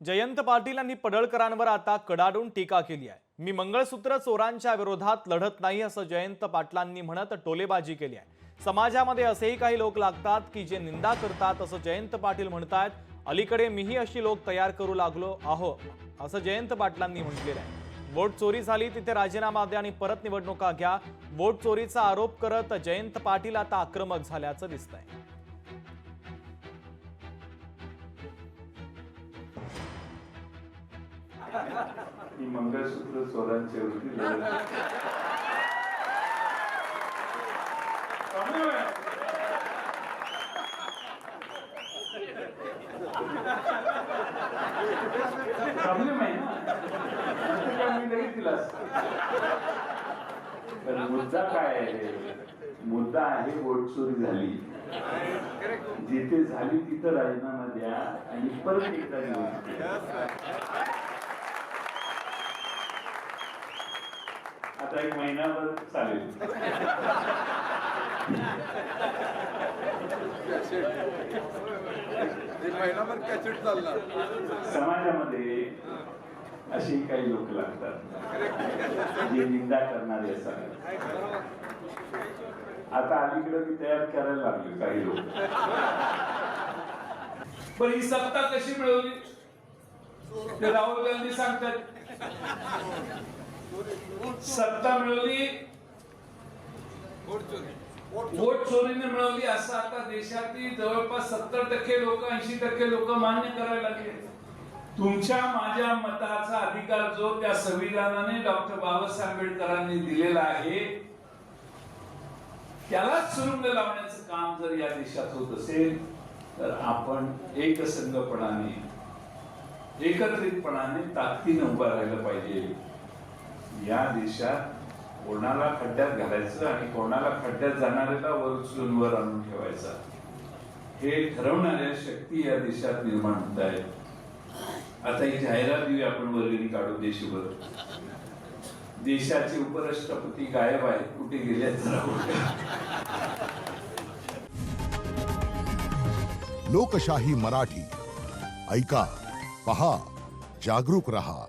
जयंत पाटील यांनी पडळकरांवर आता कडाडून टीका केली आहे। मी मंगळसूत्र चोरांच्या विरोधात लढत नाही असं जयंत पाटलांनी म्हणत टोलेबाजी केली आहे। समाजामध्ये असेही काही लोक लागतात की जे निंदा करतात असं जयंत पाटील म्हणतात। अलीकडे मीही अशी लोक तयार करू लागलो आहो असं जयंत पाटलांनी म्हटलेलं आहे। वोट चोरी झाली तिथे राजीनामा द्या आणि परत निवडणुका घ्या, वोट चोरीचा आरोप करत जयंत पाटील आता आक्रमक झाल्याचं दिसतंय। ही मंगळसूत्र चोरांच्या विरुद्ध लढत प्रॉब्लेम आहे ना, मी लगेच दिलास। पण मुद्दा काय आहे? मुद्दा आहे वोट चोरी झाली, जिथे झाली तिथं राजीनामा द्या आणि परत एकदा निवडणूक घ्या। आता एक महिनाभर चालेल। महिनाभर कॅसेट चालणार। समाजामध्ये अशी काही लोक लागतात जे निंदा करणारे असतात। आता अलीकडे मी तयार करायला लागले काही लोक। पण ही सत्ता कशी मिळवली ते राहुल गांधी सांगतात। सत्ता मिळवली वोट चोरीने मिळवली असं आता देशातील जवळपास 70% लोक 80% लोक मान्य करायला लागले। तुमच्या माझ्या मताचा अधिकार जो त्या संविधानाने डॉक्टर बाबासाहेब आंबेडकरांनी दिलेला आहे त्याला सुरुंग लावण्याचं काम जर या देशात होत असेल तर आपण एकसंघपणाने एकत्रितपणाने ताकदीने उभा राहिलं पाहिजे। या देशात कोणाला खड्ड्यात घालायचं आणि कोणाला खड्ड्यात जाणाऱ्याला वर उचलून वर आणून ठेवायचा हे ठरवणाऱ्या शक्ती या देशात निर्माण होत आहेत। आता ही जाहिरात देऊया आपण, वर्गणी काढू देशभर। देशाचे उपराष्ट्रपती गायब आहेत, कुठे गेले जरा लोकशाही मराठी ऐका, पहा, जागरूक रहा।